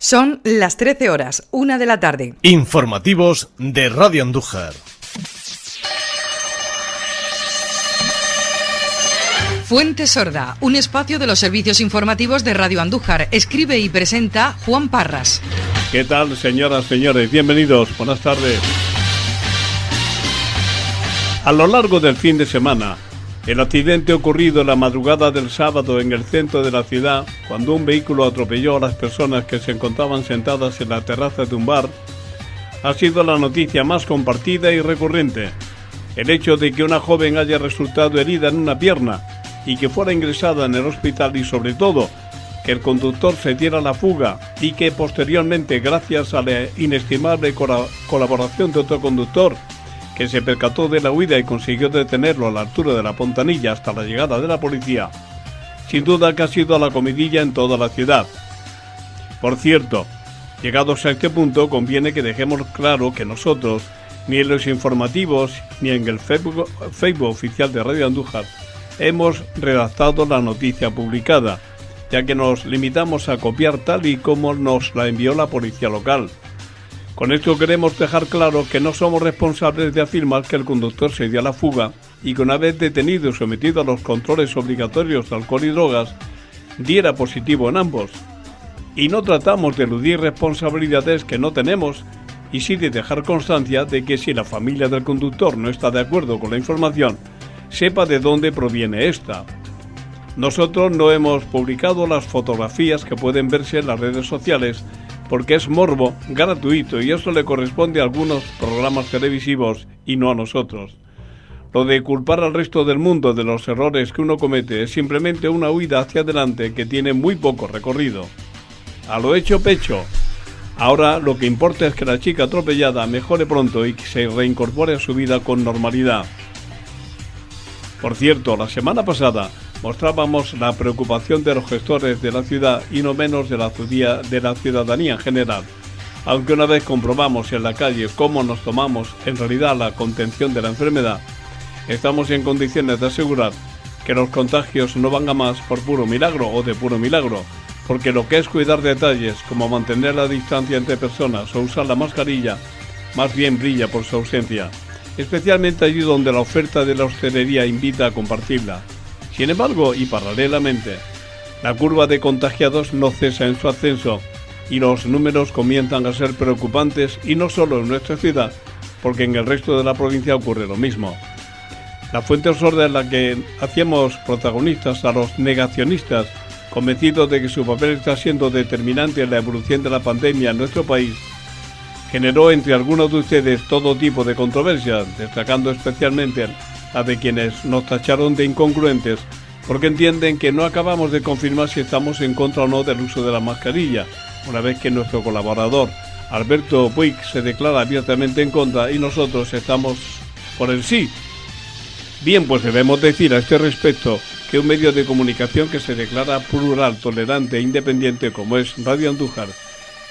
Son las 13 horas, 1 de la tarde. Informativos de Radio Andújar. Fuente Sorda, un espacio de los servicios informativos de Radio Andújar. Escribe y presenta Juan Parras. ¿Qué tal, señoras, señores? Bienvenidos, buenas tardes. A lo largo del fin de semana, el accidente ocurrido en la madrugada del sábado en el centro de la ciudad, cuando un vehículo atropelló a las personas que se encontraban sentadas en la terraza de un bar, ha sido la noticia más compartida y recurrente. El hecho de que una joven haya resultado herida en una pierna y que fuera ingresada en el hospital, y sobre todo que el conductor se diera la fuga y que posteriormente, gracias a la inestimable colaboración de otro conductor que se percató de la huida y consiguió detenerlo a la altura de la Pontanilla hasta la llegada de la policía, sin duda que ha sido la comidilla en toda la ciudad. Por cierto, llegados a este punto, conviene que dejemos claro que nosotros, ni en los informativos ni en el Facebook oficial de Radio Andújar, hemos redactado la noticia publicada, ya que nos limitamos a copiar tal y como nos la envió la policía local. Con esto queremos dejar claro que no somos responsables de afirmar que el conductor se dio a la fuga y que una vez detenido y sometido a los controles obligatorios de alcohol y drogas, diera positivo en ambos. Y no tratamos de eludir responsabilidades que no tenemos, y sí de dejar constancia de que si la familia del conductor no está de acuerdo con la información, sepa de dónde proviene esta. Nosotros no hemos publicado las fotografías que pueden verse en las redes sociales porque es morbo gratuito y eso le corresponde a algunos programas televisivos y no a nosotros. Lo de culpar al resto del mundo de los errores que uno comete es simplemente una huida hacia adelante que tiene muy poco recorrido. A lo hecho pecho. Ahora lo que importa es que la chica atropellada mejore pronto y que se reincorpore a su vida con normalidad. Por cierto, la semana pasada mostrábamos la preocupación de los gestores de la ciudad y no menos de la ciudadanía en general, aunque una vez comprobamos en la calle cómo nos tomamos en realidad la contención de la enfermedad, estamos en condiciones de asegurar que los contagios no van a más por puro milagro o de puro milagro, porque lo que es cuidar detalles como mantener la distancia entre personas o usar la mascarilla, más bien brilla por su ausencia, especialmente allí donde la oferta de la hostelería invita a compartirla. Sin embargo, y paralelamente, la curva de contagiados no cesa en su ascenso y los números comienzan a ser preocupantes, y no solo en nuestra ciudad, porque en el resto de la provincia ocurre lo mismo. La fuente sorda en la que hacíamos protagonistas a los negacionistas, convencidos de que su papel está siendo determinante en la evolución de la pandemia en nuestro país, generó entre algunos de ustedes todo tipo de controversias, destacando especialmente la de quienes nos tacharon de incongruentes porque entienden que no acabamos de confirmar si estamos en contra o no del uso de la mascarilla, una vez que nuestro colaborador Alberto Puig se declara abiertamente en contra y nosotros estamos por el sí. Bien, pues debemos decir a este respecto que un medio de comunicación que se declara plural, tolerante e independiente como es Radio Andújar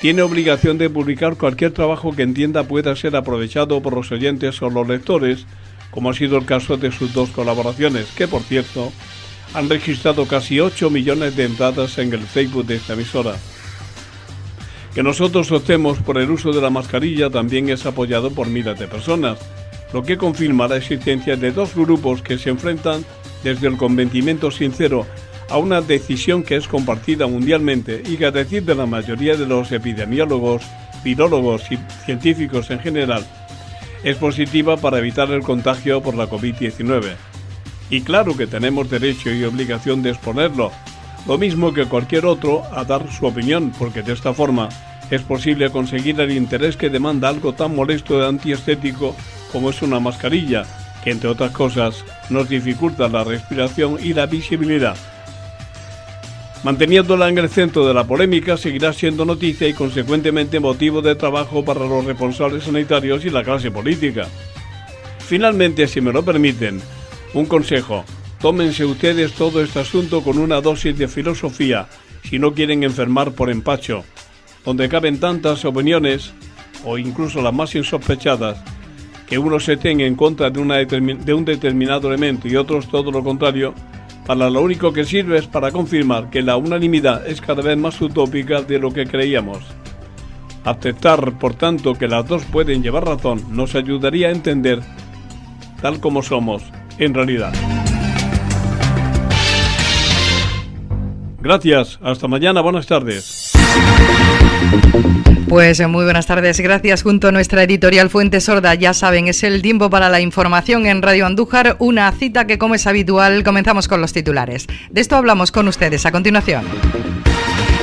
tiene obligación de publicar cualquier trabajo que entienda pueda ser aprovechado por los oyentes o los lectores, como ha sido el caso de sus dos colaboraciones, que por cierto han registrado casi 8 millones de entradas en el Facebook de esta emisora. Que nosotros optemos por el uso de la mascarilla también es apoyado por miles de personas, lo que confirma la existencia de dos grupos que se enfrentan desde el convencimiento sincero a una decisión que es compartida mundialmente y que, a decir de la mayoría de los epidemiólogos, virólogos y científicos en general, es positiva para evitar el contagio por la COVID-19. Y claro que tenemos derecho y obligación de exponerlo, lo mismo que cualquier otro, a dar su opinión, porque de esta forma es posible conseguir el interés que demanda algo tan molesto y antiestético como es una mascarilla, que entre otras cosas nos dificulta la respiración y la visibilidad. Manteniéndola en el centro de la polémica, seguirá siendo noticia y consecuentemente motivo de trabajo para los responsables sanitarios y la clase política. Finalmente, si me lo permiten, un consejo: tómense ustedes todo este asunto con una dosis de filosofía si no quieren enfermar por empacho, donde caben tantas opiniones, o incluso las más insospechadas, que unos se estén en contra de un determinado elemento y otros todo lo contrario. Para lo único que sirve es para confirmar que la unanimidad es cada vez más utópica de lo que creíamos. Aceptar, por tanto, que las dos pueden llevar razón nos ayudaría a entender tal como somos en realidad. Gracias, hasta mañana, buenas tardes. Pues muy buenas tardes, gracias. Junto a nuestra editorial Fuente Sorda, ya saben, es el tiempo para la información en Radio Andújar, una cita que, como es habitual, comenzamos con los titulares. De esto hablamos con ustedes a continuación.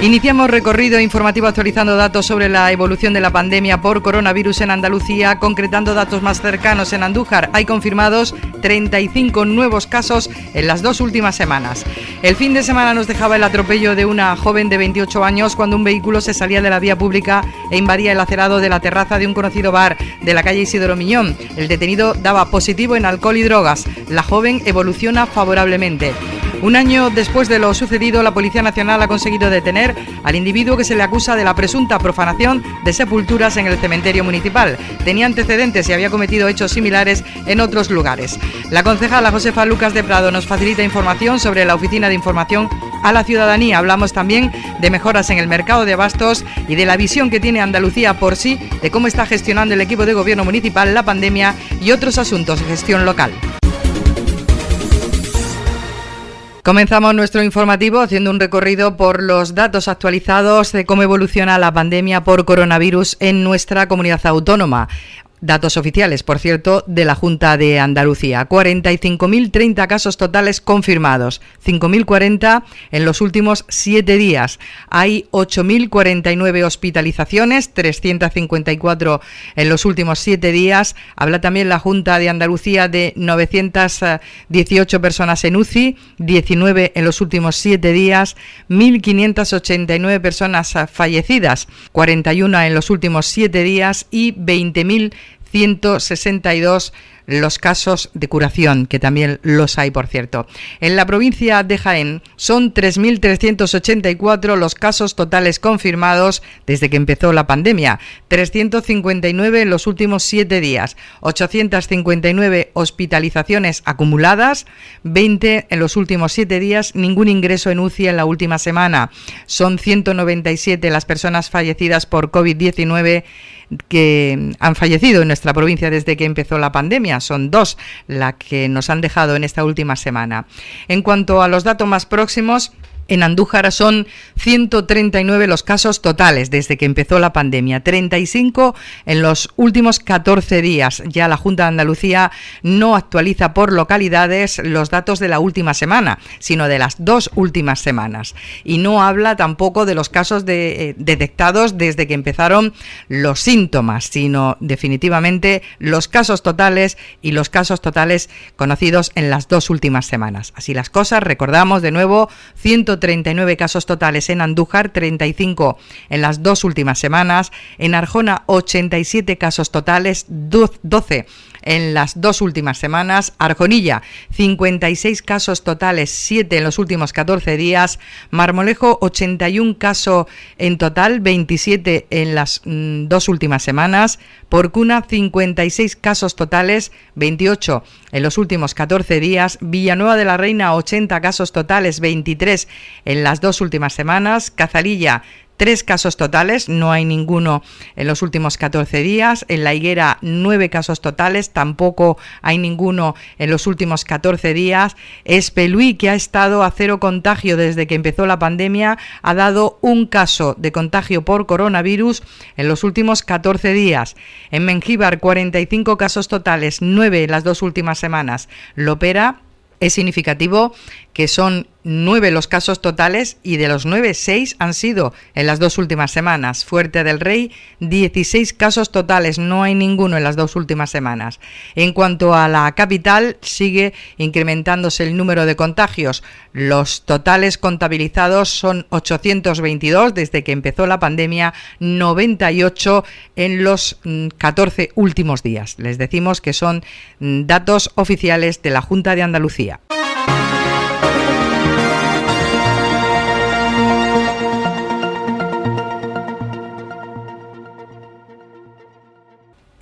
Iniciamos recorrido informativo actualizando datos sobre la evolución de la pandemia por coronavirus en Andalucía, concretando datos más cercanos en Andújar. Hay confirmados 35 nuevos casos en las 2 últimas semanas. El fin de semana nos dejaba el atropello de una joven de 28 años cuando un vehículo se salía de la vía pública e invadía el acerado de la terraza de un conocido bar de la calle Isidoro Miñón. El detenido daba positivo en alcohol y drogas. La joven evoluciona favorablemente. Un año después de lo sucedido, la Policía Nacional ha conseguido detener al individuo que se le acusa de la presunta profanación de sepulturas en el cementerio municipal. Tenía antecedentes y había cometido hechos similares en otros lugares. La concejala Josefa Lucas de Prado nos facilita información sobre la Oficina de Información a la Ciudadanía. Hablamos también de mejoras en el mercado de abastos y de la visión que tiene Andalucía por sí, de cómo está gestionando el equipo de gobierno municipal la pandemia y otros asuntos de gestión local. Comenzamos nuestro informativo haciendo un recorrido por los datos actualizados de cómo evoluciona la pandemia por coronavirus en nuestra comunidad autónoma. Datos oficiales, por cierto, de la Junta de Andalucía. 45.030 casos totales confirmados, 5.040 en los últimos 7 días. Hay 8.049 hospitalizaciones, 354 en los últimos 7 días. Habla también la Junta de Andalucía de 918 personas en UCI, 19 en los últimos 7 días, 1.589 personas fallecidas, 41 en los últimos 7 días y 20.162 los casos de curación, que también los hay, por cierto. En la provincia de Jaén son 3.384 los casos totales confirmados desde que empezó la pandemia, 359 en los últimos 7 días, 859 hospitalizaciones acumuladas, 20 en los últimos 7 días, ningún ingreso en UCI en la última semana. Son 197 las personas fallecidas por COVID-19 que han fallecido en nuestra provincia desde que empezó la pandemia. Son 2 las que nos han dejado en esta última semana. En cuanto a los datos más próximos, en Andújar son 139 los casos totales desde que empezó la pandemia, 35 en los últimos 14 días. Ya la Junta de Andalucía no actualiza por localidades los datos de la última semana, sino de las 2 últimas semanas. Y no habla tampoco de los casos detectados desde que empezaron los síntomas, sino definitivamente los casos totales y los casos totales conocidos en las 2 últimas semanas. Así las cosas, recordamos de nuevo, 139 casos totales en Andújar, 35 en las 2 últimas semanas. En Arjona, 87 casos totales, 12 en las 2 últimas semanas. Arjonilla, 56 casos totales, 7 en los últimos 14 días. Marmolejo, 81 casos en total, 27 en las 2 últimas semanas. Porcuna, 56 casos totales, 28 en los últimos 14 días. Villanueva de la Reina, 80 casos totales, 23 en las 2 últimas semanas. Cazalilla, 3 casos totales, no hay ninguno en los últimos 14 días. En La Higuera, 9 casos totales, tampoco hay ninguno en los últimos 14 días. Espelúi, que ha estado a 0 contagio desde que empezó la pandemia, ha dado un caso de contagio por coronavirus en los últimos 14 días. En Mengíbar, 45 casos totales, 9 en las 2 últimas semanas. Lopera, es significativo que son 9 los casos totales y de los 9, 6 han sido en las 2 últimas semanas. Fuerte del Rey, 16 casos totales, no hay ninguno en las 2 últimas semanas. En cuanto a la capital, sigue incrementándose el número de contagios. Los totales contabilizados son 822 desde que empezó la pandemia, 98 en los 14 últimos días. Les decimos que son datos oficiales de la Junta de Andalucía.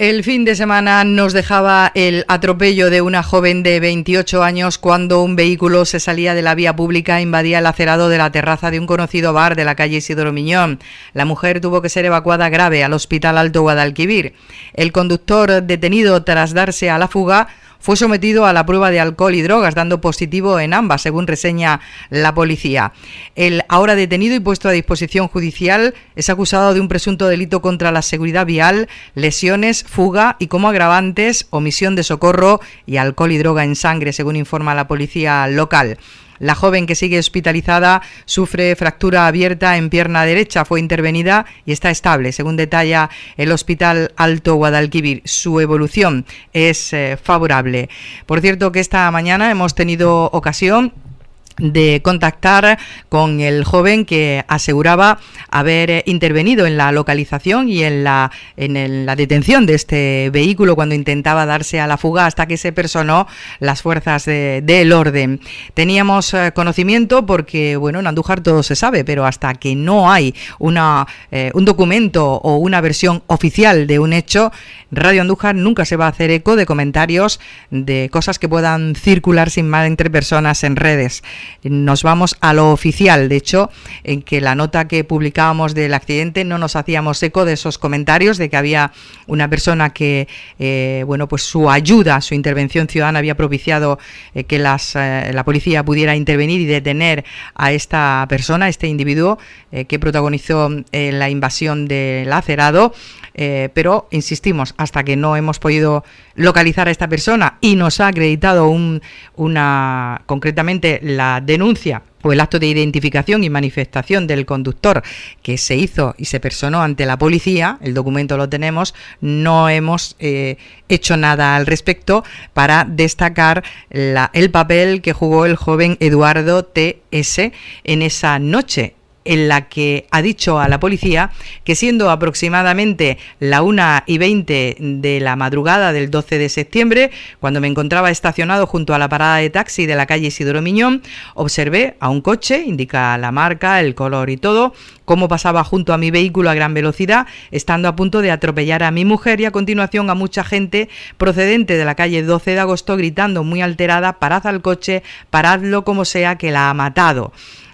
El fin de semana nos dejaba el atropello de una joven de 28 años cuando un vehículo se salía de la vía pública e invadía el acerado de la terraza de un conocido bar de la calle Isidoro Miñón. La mujer tuvo que ser evacuada grave al Hospital Alto Guadalquivir. El conductor, detenido tras darse a la fuga, fue sometido a la prueba de alcohol y drogas, dando positivo en ambas, según reseña la policía. El ahora detenido y puesto a disposición judicial es acusado de un presunto delito contra la seguridad vial, lesiones, fuga y, como agravantes, omisión de socorro y alcohol y droga en sangre, según informa la policía local. La joven, que sigue hospitalizada, sufre fractura abierta en pierna derecha, fue intervenida y está estable, según detalla el Hospital Alto Guadalquivir. Su evolución es favorable. Por cierto, que esta mañana hemos tenido ocasión de contactar con el joven que aseguraba haber intervenido en la localización y en la detención de este vehículo cuando intentaba darse a la fuga, hasta que se personó las fuerzas del orden. Teníamos conocimiento porque, bueno, en Andújar todo se sabe, pero hasta que no hay un documento o una versión oficial de un hecho, Radio Andújar nunca se va a hacer eco de comentarios de cosas que puedan circular sin más entre personas en redes. Nos vamos a lo oficial. De hecho, en que la nota que publicábamos del accidente no nos hacíamos eco de esos comentarios de que había una persona que, pues su ayuda, su intervención ciudadana había propiciado que la policía pudiera intervenir y detener a esta persona, a este individuo que protagonizó la invasión del acerado. Pero insistimos, hasta que no hemos podido localizar a esta persona y nos ha acreditado concretamente la denuncia o el acto de identificación y manifestación del conductor que se hizo y se personó ante la policía, el documento lo tenemos, no hemos hecho nada al respecto para destacar el papel que jugó el joven Eduardo T.S. en esa noche, en la que ha dicho a la policía que, siendo aproximadamente la 1:20 de la madrugada del 12 de septiembre, cuando me encontraba estacionado junto a la parada de taxi de la calle Isidoro Miñón, observé a un coche, indica la marca, el color y todo, cómo pasaba junto a mi vehículo a gran velocidad, estando a punto de atropellar a mi mujer, y a continuación a mucha gente procedente de la calle 12 de agosto gritando muy alterada: parad al coche, paradlo como sea, que la ha matado.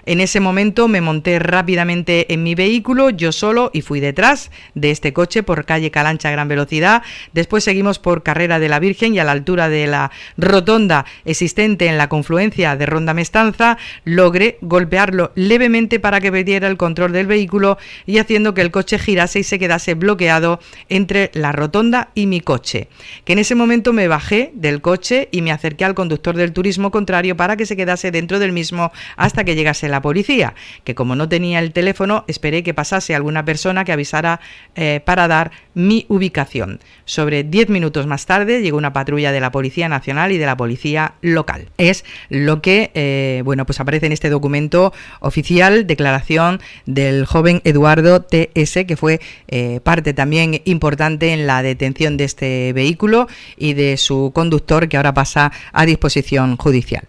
En ese momento me monté rápidamente en mi vehículo, yo solo, y fui detrás de este coche por calle Calancha a gran velocidad. Después seguimos por Carrera de la Virgen y a la altura de la rotonda existente en la confluencia de Ronda Mestanza, logré golpearlo levemente para que perdiera el control del vehículo y haciendo que el coche girase y se quedase bloqueado entre la rotonda y mi coche. Que en ese momento me bajé del coche y me acerqué al conductor del turismo contrario para que se quedase dentro del mismo hasta que llegase la policía, que como no tenía el teléfono, esperé que pasase alguna persona que avisara para dar mi ubicación. Sobre 10 minutos más tarde llegó una patrulla de la Policía Nacional y de la Policía Local. Es lo que pues aparece en este documento oficial, declaración del joven Eduardo T.S., que fue parte también importante en la detención de este vehículo y de su conductor, que ahora pasa a disposición judicial.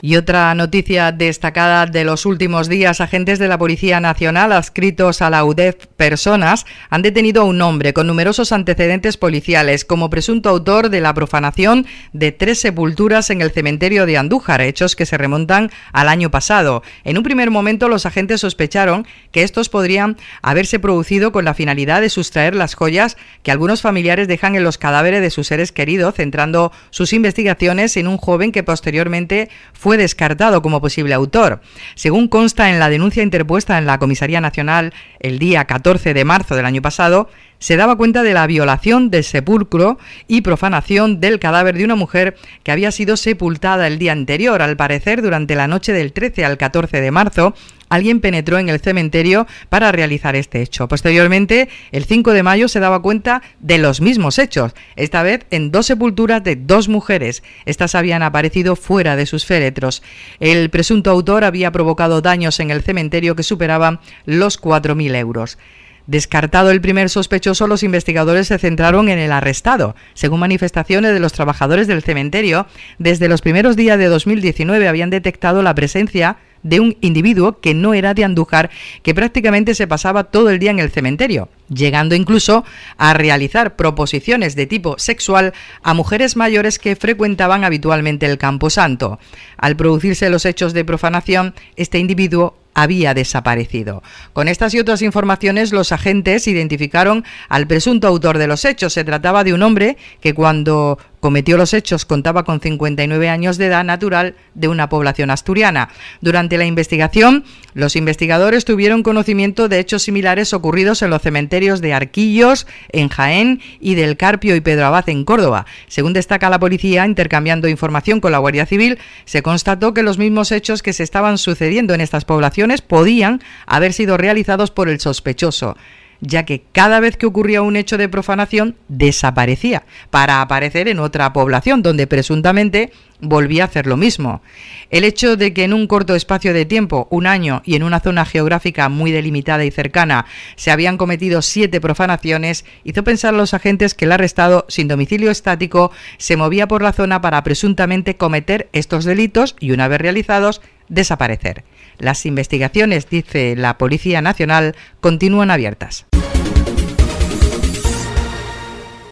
Y otra noticia destacada de los últimos días: agentes de la Policía Nacional adscritos a la UDEF Personas han detenido a un hombre con numerosos antecedentes policiales como presunto autor de la profanación de 3 sepulturas en el cementerio de Andújar, hechos que se remontan al año pasado. En un primer momento los agentes sospecharon que estos podrían haberse producido con la finalidad de sustraer las joyas que algunos familiares dejan en los cadáveres de sus seres queridos, centrando sus investigaciones en un joven que posteriormente fue descartado como posible autor. Según consta en la denuncia interpuesta en la Comisaría Nacional el día 14 de marzo del año pasado, se daba cuenta de la violación del sepulcro y profanación del cadáver de una mujer que había sido sepultada el día anterior. Al parecer, durante la noche del 13 al 14 de marzo, alguien penetró en el cementerio para realizar este hecho. Posteriormente, el 5 de mayo se daba cuenta de los mismos hechos, esta vez en 2 sepulturas de 2 mujeres. Estas habían aparecido fuera de sus féretros. El presunto autor había provocado daños en el cementerio que superaban los 4.000 euros. Descartado el primer sospechoso, los investigadores se centraron en el arrestado. Según manifestaciones de los trabajadores del cementerio, desde los primeros días de 2019 habían detectado la presencia de un individuo que no era de Andújar, que prácticamente se pasaba todo el día en el cementerio, llegando incluso a realizar proposiciones de tipo sexual a mujeres mayores que frecuentaban habitualmente el Camposanto. Al producirse los hechos de profanación, este individuo había desaparecido. Con estas y otras informaciones, los agentes identificaron al presunto autor de los hechos. Se trataba de un hombre que cuando cometió los hechos contaba con 59 años de edad, natural de una población asturiana. Durante la investigación, los investigadores tuvieron conocimiento de hechos similares ocurridos en los cementerios de Arquillos, en Jaén, y del Carpio y Pedro Abad, en Córdoba. Según destaca la policía, intercambiando información con la Guardia Civil, se constató que los mismos hechos que se estaban sucediendo en estas poblaciones podían haber sido realizados por el sospechoso, ya que cada vez que ocurría un hecho de profanación desaparecía para aparecer en otra población donde presuntamente volvía a hacer lo mismo. El hecho de que en un corto espacio de tiempo, un año, y en una zona geográfica muy delimitada y cercana, se habían cometido 7 profanaciones, hizo pensar a los agentes que el arrestado, sin domicilio estático, se movía por la zona para presuntamente cometer estos delitos y, una vez realizados, desaparecer. Las investigaciones, dice la Policía Nacional, continúan abiertas.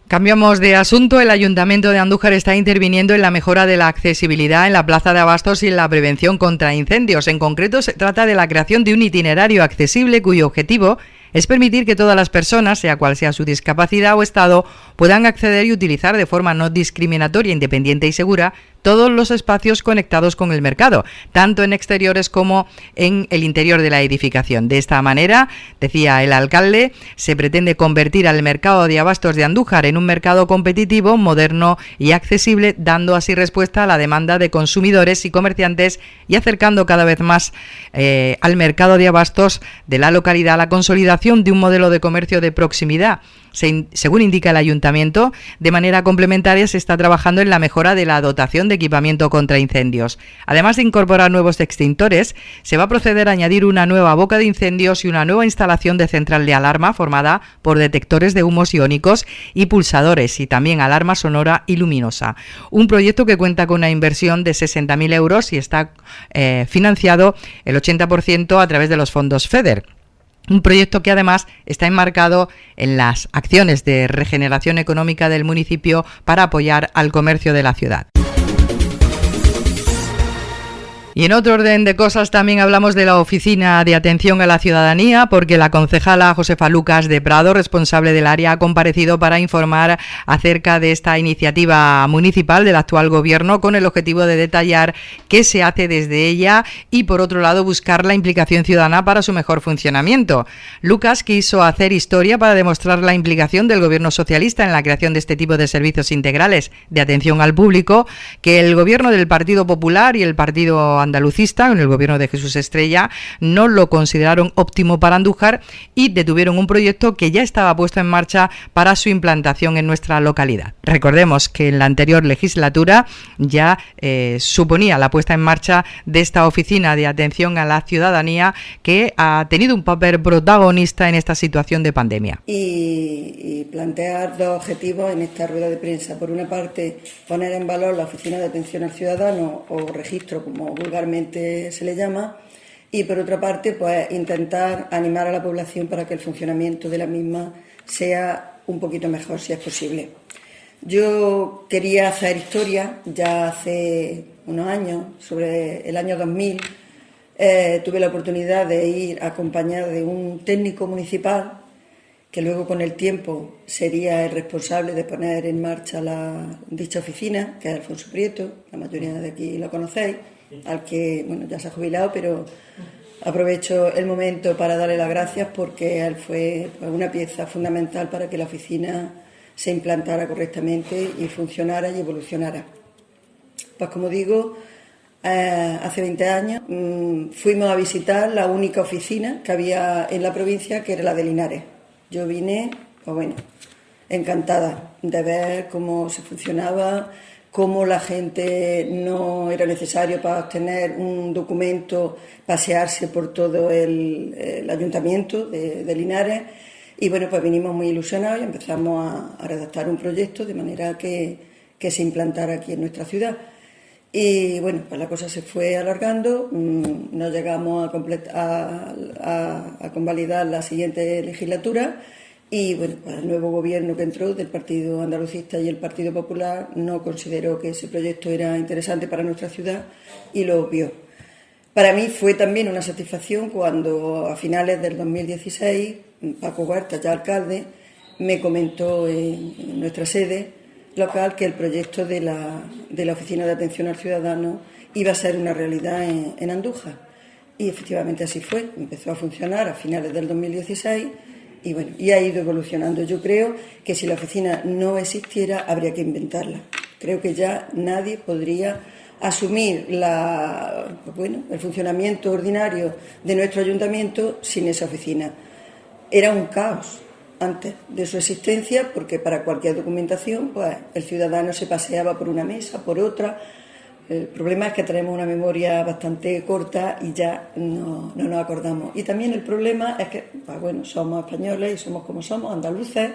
Cambiamos de asunto. El Ayuntamiento de Andújar está interviniendo en la mejora de la accesibilidad en la plaza de abastos y en la prevención contra incendios. En concreto, se trata de la creación de un itinerario accesible cuyo objetivo es permitir que todas las personas, sea cual sea su discapacidad o estado, puedan acceder y utilizar de forma no discriminatoria, independiente y segura todos los espacios conectados con el mercado, tanto en exteriores como en el interior de la edificación. De esta manera, decía el alcalde, se pretende convertir al mercado de abastos de Andújar en un mercado competitivo, moderno y accesible, dando así respuesta a la demanda de consumidores y comerciantes y acercando cada vez más al mercado de abastos de la localidad la consolidación de un modelo de comercio de proximidad. Según indica el Ayuntamiento, de manera complementaria se está trabajando en la mejora de la dotación de equipamiento contra incendios. Además de incorporar nuevos extintores, se va a proceder a añadir una nueva boca de incendios y una nueva instalación de central de alarma formada por detectores de humos iónicos y pulsadores, y también alarma sonora y luminosa. Un proyecto que cuenta con una inversión de 60.000 euros y está financiado el 80% a través de los fondos FEDER. Un proyecto que además está enmarcado en las acciones de regeneración económica del municipio para apoyar al comercio de la ciudad. Y en otro orden de cosas también hablamos de la Oficina de Atención a la Ciudadanía, porque la concejala Josefa Lucas de Prado, responsable del área, ha comparecido para informar acerca de esta iniciativa municipal del actual gobierno, con el objetivo de detallar qué se hace desde ella y, por otro lado, buscar la implicación ciudadana para su mejor funcionamiento. Lucas quiso hacer historia para demostrar la implicación del gobierno socialista en la creación de este tipo de servicios integrales de atención al público, que el gobierno del Partido Popular y el Partido Andalucista, en el gobierno de Jesús Estrella, no lo consideraron óptimo para Andújar y detuvieron un proyecto que ya estaba puesto en marcha para su implantación en nuestra localidad. Recordemos que en la anterior legislatura ya suponía la puesta en marcha de esta Oficina de Atención a la Ciudadanía, que ha tenido un papel protagonista en esta situación de pandemia. Y plantear dos objetivos en esta rueda de prensa. Por una parte, poner en valor la Oficina de Atención al Ciudadano, o registro, como vulgarmente se le llama, y por otra parte, pues intentar animar a la población para que el funcionamiento de la misma sea un poquito mejor, si es posible. Yo quería hacer historia ya hace unos años, sobre el año 2000, tuve la oportunidad de ir acompañada de un técnico municipal que luego con el tiempo sería el responsable de poner en marcha dicha oficina, que es Alfonso Prieto, la mayoría de aquí lo conocéis, al que bueno, ya se ha jubilado, pero aprovecho el momento para darle las gracias porque él fue pues, una pieza fundamental para que la oficina se implantara correctamente y funcionara y evolucionara. Pues como digo, hace 20 años fuimos a visitar la única oficina que había en la provincia, que era la de Linares. Yo vine, pues bueno, encantada de ver cómo se funcionaba, cómo la gente no era necesario para obtener un documento pasearse por todo el ayuntamiento de Linares. Y bueno, pues vinimos muy ilusionados y empezamos a redactar un proyecto de manera que se implantara aquí en nuestra ciudad. Y bueno, pues la cosa se fue alargando, no llegamos a convalidar la siguiente legislatura y bueno, pues el nuevo gobierno que entró del Partido Andalucista y el Partido Popular no consideró que ese proyecto era interesante para nuestra ciudad y lo obvió. Para mí fue también una satisfacción cuando a finales del 2016 Paco Huerta, ya alcalde, me comentó en nuestra sede local que el proyecto de la Oficina de Atención al Ciudadano iba a ser una realidad en Andújar. Y efectivamente así fue. Empezó a funcionar a finales del 2016 y bueno, y ha ido evolucionando. Yo creo que si la oficina no existiera habría que inventarla. Creo que ya nadie podría asumir el funcionamiento ordinario de nuestro ayuntamiento sin esa oficina. Era un caos antes de su existencia, porque para cualquier documentación pues el ciudadano se paseaba por una mesa, por otra. El problema es que tenemos una memoria bastante corta y ya no nos acordamos. Y también el problema es que, pues bueno, somos españoles y somos como somos, andaluces,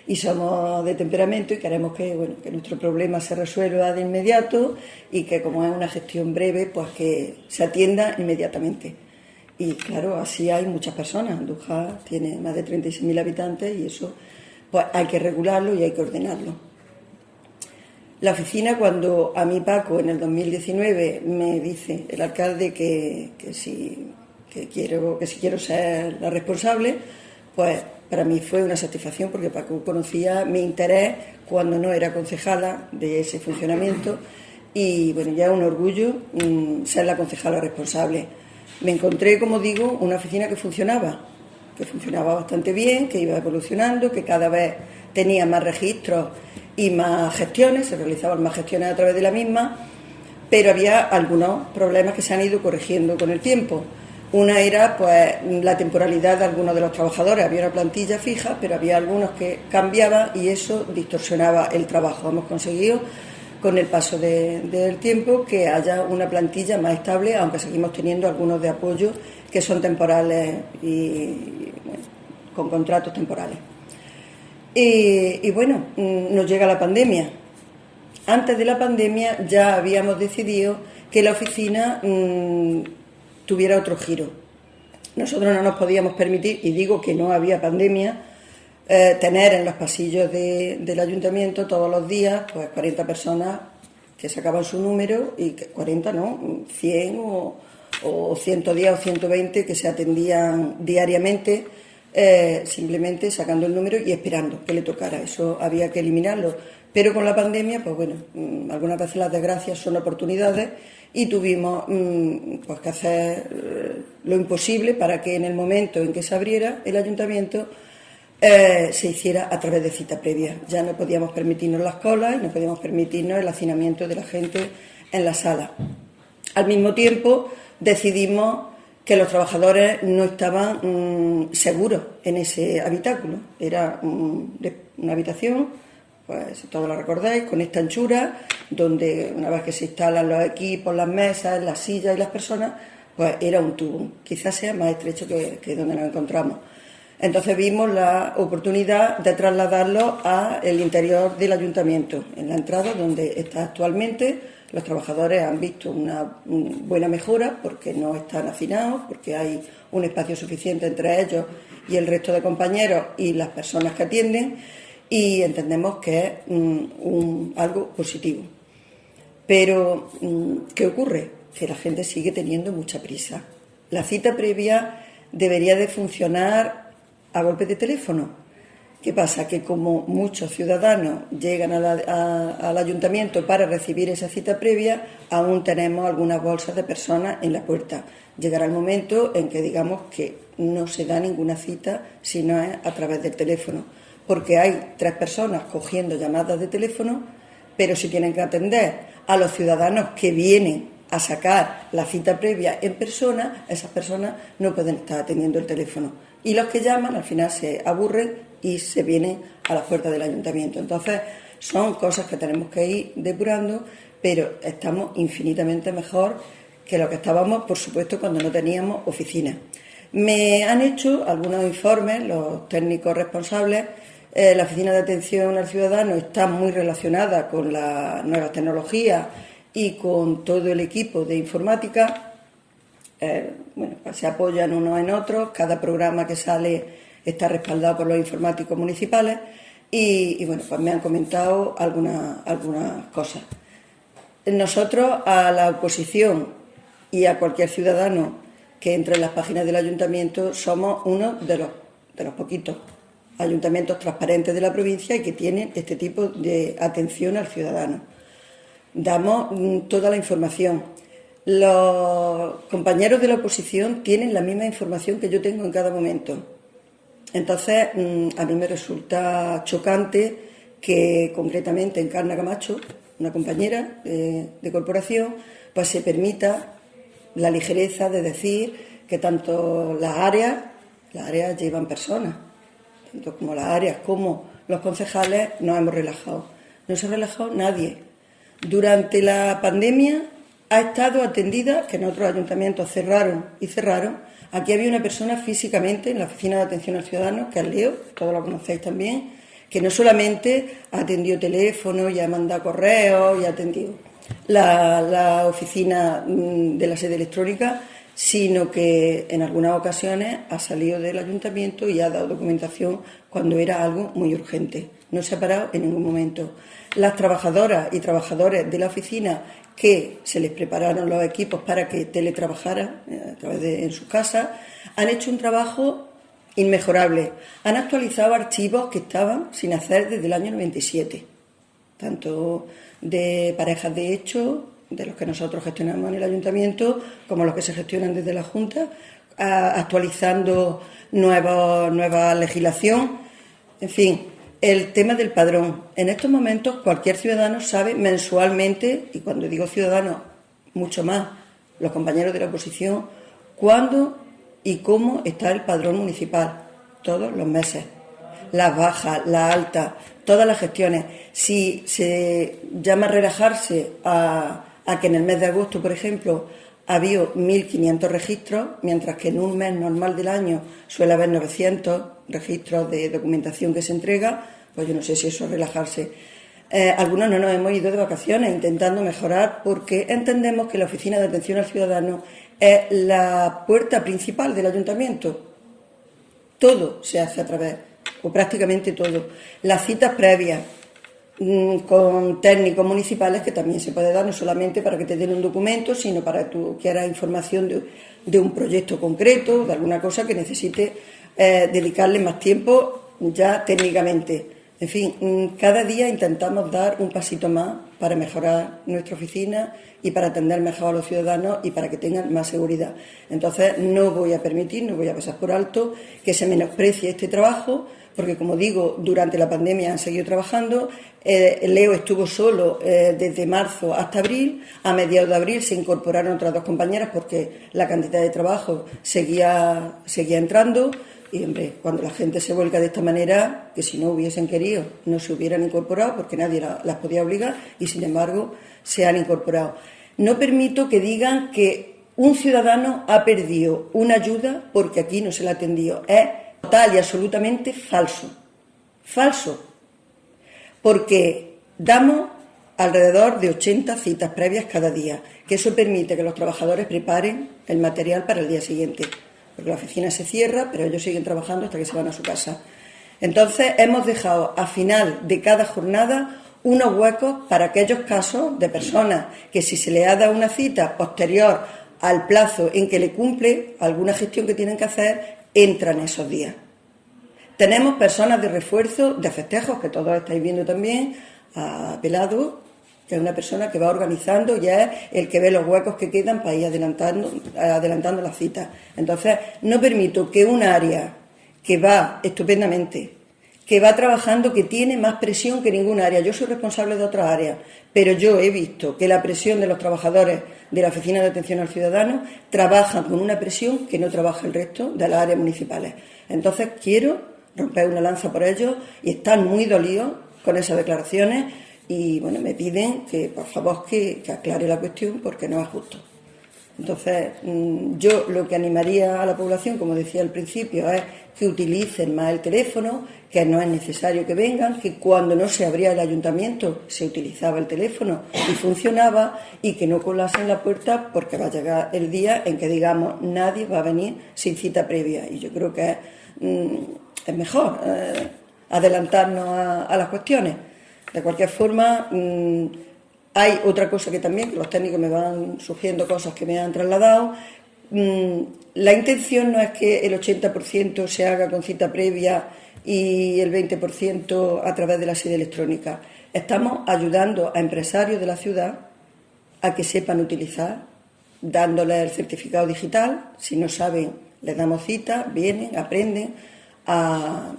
y somos de temperamento y queremos que nuestro problema se resuelva de inmediato y que, como es una gestión breve, pues que se atienda inmediatamente. Y claro, así hay muchas personas. Andújar tiene más de 36.000 habitantes y eso pues hay que regularlo y hay que ordenarlo. La oficina, cuando a mí Paco en el 2019 me dice el alcalde que si quiero ser la responsable, pues para mí fue una satisfacción porque Paco conocía mi interés cuando no era concejala de ese funcionamiento y bueno, ya es un orgullo ser la concejala responsable. Me encontré, como digo, una oficina que funcionaba bastante bien, que iba evolucionando, que cada vez tenía más registros y más gestiones, se realizaban más gestiones a través de la misma, pero había algunos problemas que se han ido corrigiendo con el tiempo. Una era pues la temporalidad de algunos de los trabajadores, había una plantilla fija, pero había algunos que cambiaban y eso distorsionaba el trabajo. Hemos conseguido con el paso del tiempo que haya una plantilla más estable, aunque seguimos teniendo algunos de apoyo que son temporales y con contratos temporales. Y bueno, nos llega la pandemia. Antes de la pandemia ya habíamos decidido que la oficina tuviera otro giro. Nosotros no nos podíamos permitir, y digo que no había pandemia, tener en los pasillos del ayuntamiento todos los días pues 40 personas que sacaban su número y 40 no, 100 o 110 o 120 que se atendían diariamente simplemente sacando el número y esperando que le tocara. Eso había que eliminarlo. Pero con la pandemia, pues bueno, algunas veces las desgracias son oportunidades y tuvimos pues que hacer lo imposible para que en el momento en que se abriera el ayuntamiento se hiciera a través de cita previa. Ya no podíamos permitirnos las colas y no podíamos permitirnos el hacinamiento de la gente en la sala. Al mismo tiempo decidimos que los trabajadores no estaban seguros en ese habitáculo. Era una habitación, pues todos lo recordáis, con esta anchura, donde una vez que se instalan los equipos, las mesas, las sillas y las personas, pues era un tubo. Quizás sea más estrecho que donde nos encontramos. Entonces vimos la oportunidad de trasladarlo al interior del ayuntamiento, en la entrada donde está actualmente. Los trabajadores han visto una buena mejora porque no están hacinados, porque hay un espacio suficiente entre ellos y el resto de compañeros y las personas que atienden, y entendemos que es algo positivo. Pero, ¿qué ocurre? Que la gente sigue teniendo mucha prisa. La cita previa debería de funcionar a golpe de teléfono. ¿Qué pasa? Que como muchos ciudadanos llegan al ayuntamiento para recibir esa cita previa, aún tenemos algunas bolsas de personas en la puerta. Llegará el momento en que digamos que no se da ninguna cita si no es a través del teléfono, porque hay 3 personas cogiendo llamadas de teléfono, pero si tienen que atender a los ciudadanos que vienen a sacar la cita previa en persona, esas personas no pueden estar atendiendo el teléfono. Y los que llaman al final se aburren y se vienen a las puertas del ayuntamiento. Entonces, son cosas que tenemos que ir depurando, pero estamos infinitamente mejor que lo que estábamos, por supuesto, cuando no teníamos oficina. Me han hecho algunos informes, los técnicos responsables. La Oficina de Atención al Ciudadano está muy relacionada con las nuevas tecnologías y con todo el equipo de informática, pues se apoyan unos en otros, cada programa que sale está respaldado por los informáticos municipales y bueno, pues me han comentado algunas cosas. Nosotros, a la oposición y a cualquier ciudadano que entre en las páginas del ayuntamiento, somos uno de los poquitos ayuntamientos transparentes de la provincia y que tienen este tipo de atención al ciudadano. Damos toda la información. Los compañeros de la oposición tienen la misma información que yo tengo en cada momento. Entonces, a mí me resulta chocante que concretamente en Encarna Camacho, una compañera de corporación, pues se permita la ligereza de decir que tanto las áreas llevan personas, tanto como las áreas como los concejales nos hemos relajado. No se ha relajado nadie. Durante la pandemia ha estado atendida, que en otros ayuntamientos cerraron. Aquí había una persona físicamente en la Oficina de Atención al Ciudadano, que es Leo, todos lo conocéis también, que no solamente atendió teléfono y ha mandado correos y ha atendido la oficina de la sede electrónica, sino que en algunas ocasiones ha salido del ayuntamiento y ha dado documentación cuando era algo muy urgente. No se ha parado en ningún momento. Las trabajadoras y trabajadores de la oficina que se les prepararon los equipos para que teletrabajaran a través en sus casas, han hecho un trabajo inmejorable. Han actualizado archivos que estaban sin hacer desde el año 97, tanto de parejas de hecho, de los que nosotros gestionamos en el ayuntamiento, como los que se gestionan desde la Junta, actualizando nueva legislación. En fin, el tema del padrón. En estos momentos cualquier ciudadano sabe mensualmente, y cuando digo ciudadano, mucho más los compañeros de la oposición, cuándo y cómo está el padrón municipal, todos los meses. Las bajas, las altas, todas las gestiones. Si se llama a relajarse a que en el mes de agosto, por ejemplo, ha habido 1.500 registros, mientras que en un mes normal del año suele haber 900 registros de documentación que se entrega, pues yo no sé si eso es relajarse. Algunos no nos hemos ido de vacaciones intentando mejorar porque entendemos que la Oficina de Atención al Ciudadano es la puerta principal del ayuntamiento. Todo se hace a través, o prácticamente todo. Las citas previas con técnicos municipales, que también se puede dar no solamente para que te den un documento, sino para que tú quieras información de un proyecto concreto, de alguna cosa que necesite dedicarle más tiempo ya técnicamente. En fin, cada día intentamos dar un pasito más para mejorar nuestra oficina y para atender mejor a los ciudadanos y para que tengan más seguridad. Entonces, no voy a permitir, no voy a pasar por alto que se menosprecie este trabajo, porque, como digo, durante la pandemia han seguido trabajando. Leo estuvo solo desde marzo hasta abril. A mediados de abril se incorporaron otras 2 compañeras porque la cantidad de trabajo seguía entrando. Y, hombre, cuando la gente se vuelca de esta manera, que si no hubiesen querido no se hubieran incorporado porque nadie las podía obligar y, sin embargo, se han incorporado. No permito que digan que un ciudadano ha perdido una ayuda porque aquí no se le ha atendido. Es total y absolutamente falso. Falso. Porque damos alrededor de 80 citas previas cada día, que eso permite que los trabajadores preparen el material para el día siguiente. Porque la oficina se cierra, pero ellos siguen trabajando hasta que se van a su casa. Entonces, hemos dejado a final de cada jornada unos huecos para aquellos casos de personas que, si se les ha dado una cita posterior al plazo en que le cumple alguna gestión que tienen que hacer, entran esos días. Tenemos personas de refuerzo, de festejos, que todos estáis viendo también, a Pelado, que es una persona que va organizando y es el que ve los huecos que quedan para ir adelantando las citas. Entonces, no permito que un área que va estupendamente, que va trabajando, que tiene más presión que ningún área. Yo soy responsable de otras áreas, pero yo he visto que la presión de los trabajadores de la Oficina de Atención al Ciudadano trabajan con una presión que no trabaja el resto de las áreas municipales. Entonces, quiero romper una lanza por ellos y están muy dolidos con esas declaraciones y, bueno, me piden que, por favor, que aclare la cuestión porque no es justo. Entonces, yo lo que animaría a la población, como decía al principio, es que utilicen más el teléfono, que no es necesario que vengan, que cuando no se abría el ayuntamiento se utilizaba el teléfono y funcionaba, y que no colasen la puerta, porque va a llegar el día en que digamos nadie va a venir sin cita previa. Y yo creo que es mejor adelantarnos a las cuestiones. De cualquier forma, hay otra cosa que también, que los técnicos me van sugiriendo cosas que me han trasladado. La intención no es que el 80% se haga con cita previa y el 20% a través de la sede electrónica. Estamos ayudando a empresarios de la ciudad a que sepan utilizar, dándoles el certificado digital. Si no saben, les damos cita, vienen, aprenden, a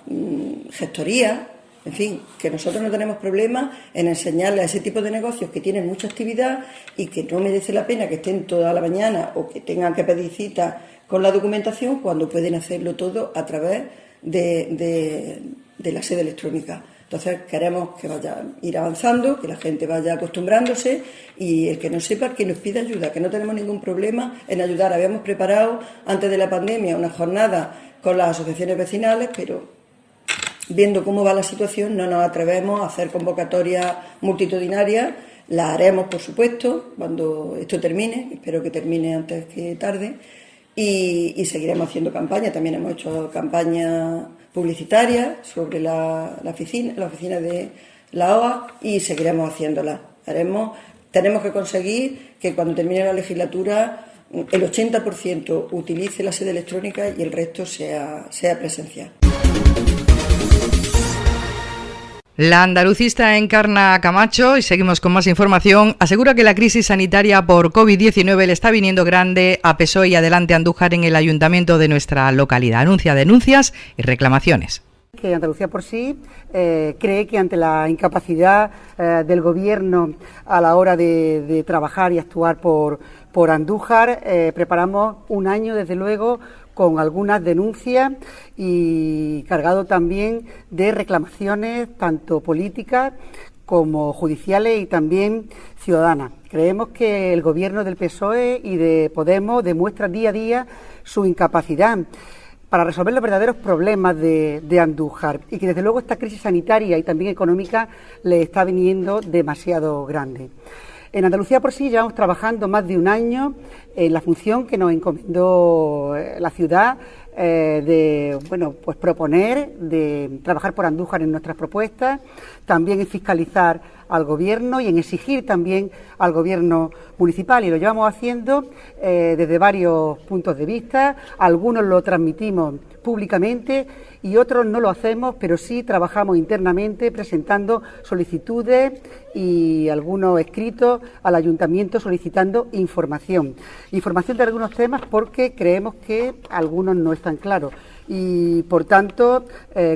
gestoría. En fin, que nosotros no tenemos problema en enseñarles a ese tipo de negocios que tienen mucha actividad y que no merece la pena que estén toda la mañana o que tengan que pedir cita con la documentación, cuando pueden hacerlo todo a través de la sede electrónica. Entonces queremos que vaya a ir avanzando, que la gente vaya acostumbrándose, y el que no sepa, que nos pida ayuda, que no tenemos ningún problema en ayudar. Habíamos preparado antes de la pandemia una jornada con las asociaciones vecinales, pero viendo cómo va la situación no nos atrevemos a hacer convocatorias multitudinarias. Las haremos, por supuesto, cuando esto termine, espero que termine antes que tarde, y seguiremos haciendo campaña. También hemos hecho campaña publicitaria sobre la oficina de la OA, y seguiremos haciéndola. Tenemos que conseguir que cuando termine la legislatura el 80% utilice la sede electrónica y el resto sea presencial. La andalucista Encarna Camacho, y seguimos con más información, asegura que la crisis sanitaria por COVID-19 le está viniendo grande a PSOE y Adelante Andújar en el ayuntamiento de nuestra localidad. Anuncia denuncias y reclamaciones. Que Andalucía por sí cree que ante la incapacidad del Gobierno a la hora de trabajar y actuar por Andújar, preparamos un año, desde luego, con algunas denuncias y cargado también de reclamaciones tanto políticas como judiciales y también ciudadanas. Creemos que el Gobierno del PSOE y de Podemos demuestra día a día su incapacidad para resolver los verdaderos problemas de Andújar, y que desde luego esta crisis sanitaria y también económica le está viniendo demasiado grande. En Andalucía por sí llevamos trabajando más de un año en la función que nos encomendó la ciudad de proponer, de trabajar por Andújar en nuestras propuestas, también en fiscalizar al Gobierno y en exigir también al Gobierno municipal, y lo llevamos haciendo desde varios puntos de vista. Algunos lo transmitimos públicamente y otros no lo hacemos, pero sí trabajamos internamente presentando solicitudes y algunos escritos al ayuntamiento solicitando información de algunos temas, porque creemos que algunos no están claros. Y por tanto,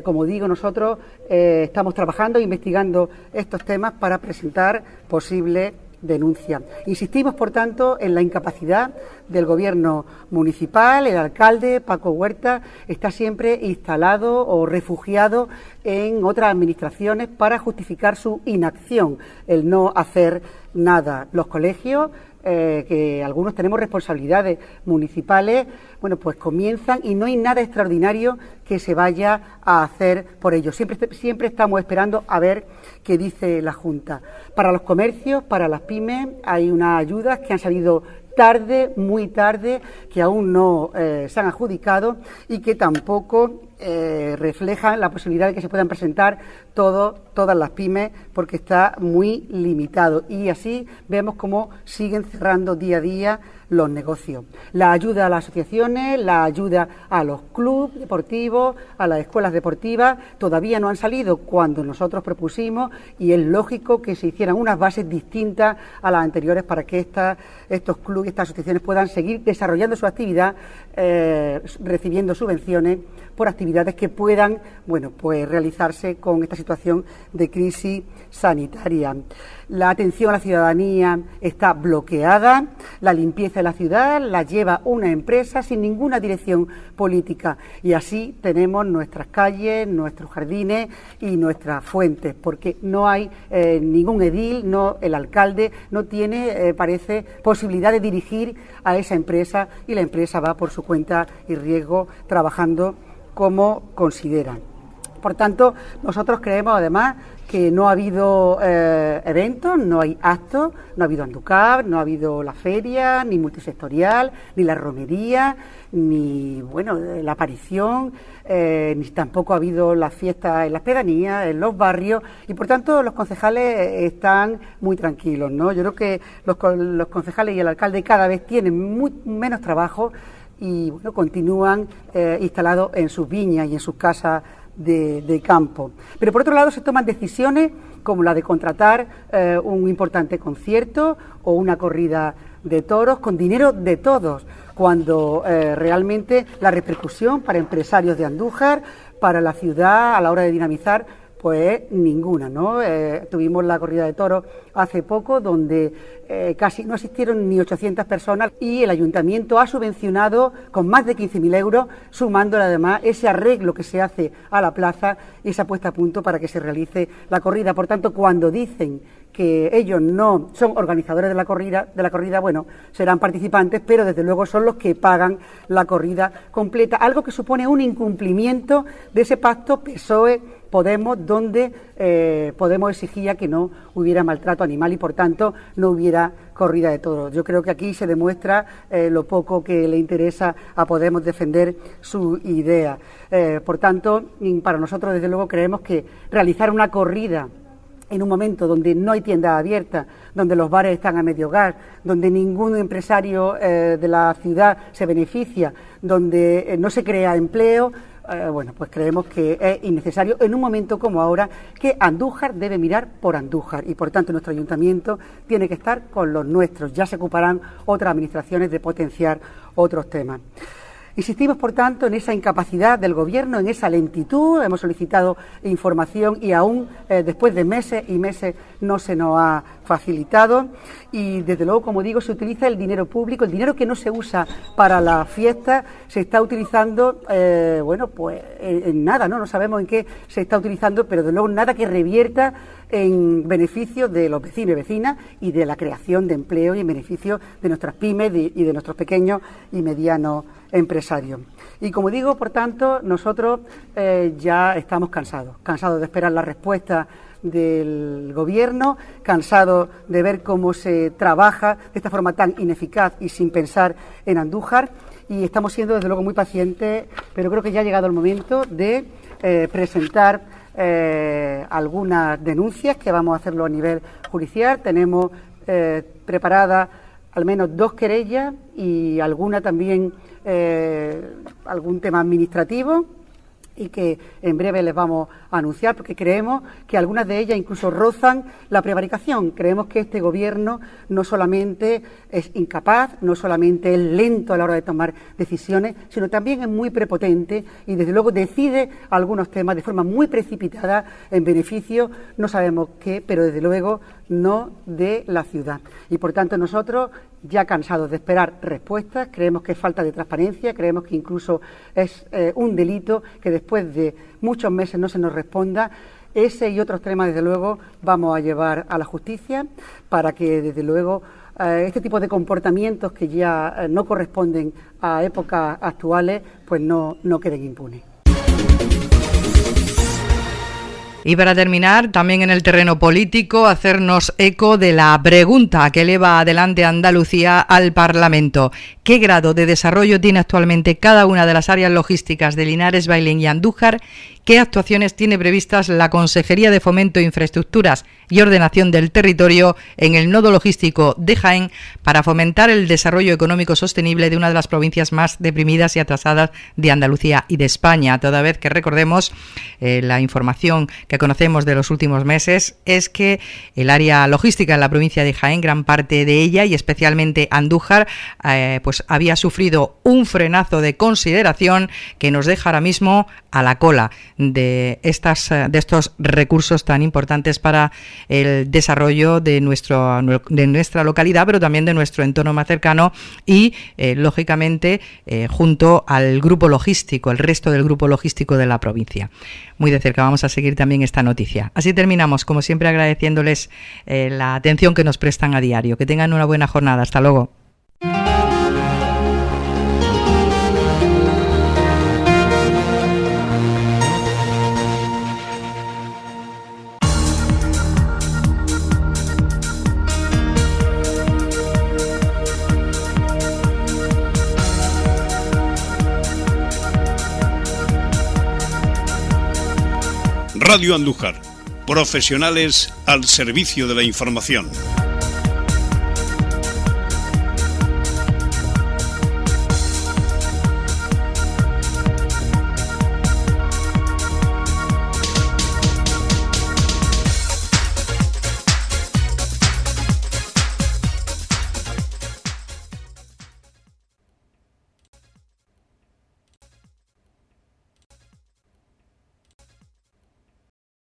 como digo, nosotros estamos trabajando e investigando estos temas para presentar posibles denuncias. Insistimos, por tanto, en la incapacidad del Gobierno municipal. El alcalde, Paco Huerta, está siempre instalado o refugiado en otras administraciones para justificar su inacción, el no hacer nada. Los colegios, que algunos tenemos responsabilidades municipales, pues comienzan y no hay nada extraordinario que se vaya a hacer por ello. Siempre estamos esperando a ver qué dice la Junta. Para los comercios, para las pymes, hay unas ayudas que han salido tarde, muy tarde, que aún no se han adjudicado y que tampoco reflejan la posibilidad de que se puedan presentar todas las pymes, porque está muy limitado, y así vemos cómo siguen cerrando día a día los negocios. La ayuda a las asociaciones, la ayuda a los clubes deportivos, a las escuelas deportivas, todavía no han salido cuando nosotros propusimos, y es lógico que se hicieran unas bases distintas a las anteriores para que estos clubes, estas asociaciones puedan seguir desarrollando su actividad, recibiendo subvenciones por actividades actividades que puedan, bueno, pues realizarse con esta situación de crisis sanitaria. La atención a la ciudadanía está bloqueada, la limpieza de la ciudad la lleva una empresa sin ninguna dirección política, y así tenemos nuestras calles, nuestros jardines y nuestras fuentes, porque no hay ningún edil, el alcalde no tiene, parece, posibilidad de dirigir a esa empresa, y la empresa va por su cuenta y riesgo trabajando como consideran. Por tanto, nosotros creemos además que no ha habido eventos, no hay actos, no ha habido Andúcar, no ha habido la feria, ni multisectorial, ni la romería, ni la aparición, ni tampoco ha habido las fiestas en las pedanías, en los barrios, y por tanto los concejales están muy tranquilos, ¿no? Yo creo que los concejales y el alcalde cada vez tienen menos trabajo y continúan instalados en sus viñas y en sus casas de campo. Pero por otro lado se toman decisiones como la de contratar un importante concierto o una corrida de toros con dinero de todos, cuando realmente la repercusión para empresarios de Andújar, para la ciudad a la hora de dinamizar, pues ninguna, ¿no? Tuvimos la corrida de toros hace poco, donde casi no asistieron ni 800 personas, y el ayuntamiento ha subvencionado con más de 15.000 euros, sumándole además ese arreglo que se hace a la plaza y esa puesta a punto para que se realice la corrida. Por tanto, cuando dicen que ellos no son organizadores de la corrida, bueno, serán participantes, pero desde luego son los que pagan la corrida completa, algo que supone un incumplimiento de ese pacto PSOE-Podemos, donde Podemos exigía que no hubiera maltrato animal y por tanto no hubiera corrida de toros. Yo creo que aquí se demuestra lo poco que le interesa a Podemos defender su idea. Por tanto, para nosotros desde luego creemos que realizar una corrida en un momento donde no hay tiendas abiertas, donde los bares están a medio gas, donde ningún empresario de la ciudad se beneficia, donde no se crea empleo, pues creemos que es innecesario en un momento como ahora, que Andújar debe mirar por Andújar, y por tanto nuestro ayuntamiento tiene que estar con los nuestros. Ya se ocuparán otras administraciones de potenciar otros temas. Insistimos, por tanto, en esa incapacidad del Gobierno, en esa lentitud. Hemos solicitado información y aún después de meses y meses no se nos ha facilitado. Y desde luego, como digo, se utiliza el dinero público, el dinero que no se usa para las fiestas, se está utilizando, en nada, ¿no? No sabemos en qué se está utilizando, pero desde luego nada que revierta en beneficio de los vecinos y vecinas y de la creación de empleo y en beneficio de nuestras pymes y de nuestros pequeños y medianos empresarios. Y como digo, por tanto, nosotros ya estamos cansados de esperar la respuesta del Gobierno, cansados de ver cómo se trabaja de esta forma tan ineficaz y sin pensar en Andújar, y estamos siendo desde luego muy pacientes, pero creo que ya ha llegado el momento de presentar algunas denuncias, que vamos a hacerlo a nivel judicial. Tenemos preparadas al menos 2 querellas y alguna también algún tema administrativo, y que en breve les vamos a anunciar, porque creemos que algunas de ellas incluso rozan la prevaricación. Creemos que este Gobierno no solamente es incapaz, no solamente es lento a la hora de tomar decisiones, sino también es muy prepotente y desde luego decide algunos temas de forma muy precipitada en beneficio, no sabemos qué, pero desde luego no de la ciudad. Y por tanto nosotros, ya cansados de esperar respuestas, creemos que es falta de transparencia, creemos que incluso es un delito que después de muchos meses no se nos responda. Ese y otros temas, desde luego, vamos a llevar a la justicia para que, desde luego, este tipo de comportamientos que ya no corresponden a épocas actuales, pues no queden impunes. Y para terminar, también en el terreno político, hacernos eco de la pregunta que lleva adelante Andalucía al Parlamento. ¿Qué grado de desarrollo tiene actualmente cada una de las áreas logísticas de Linares, Bailén y Andújar? qué actuaciones tiene previstas la Consejería de Fomento, Infraestructuras y Ordenación del Territorio en el nodo logístico de Jaén para fomentar el desarrollo económico sostenible de una de las provincias más deprimidas y atrasadas de Andalucía y de España, toda vez que recordemos la información que conocemos de los últimos meses es que el área logística en la provincia de Jaén, gran parte de ella y especialmente Andújar, pues había sufrido un frenazo de consideración que nos deja ahora mismo a la cola de estos recursos tan importantes para el desarrollo de nuestra localidad, pero también de nuestro entorno más cercano y, lógicamente, junto al grupo logístico, el resto del grupo logístico de la provincia. Muy de cerca vamos a seguir también esta noticia. Así terminamos, como siempre, agradeciéndoles la atención que nos prestan a diario. Que tengan una buena jornada. Hasta luego. Radio Andújar, profesionales al servicio de la información.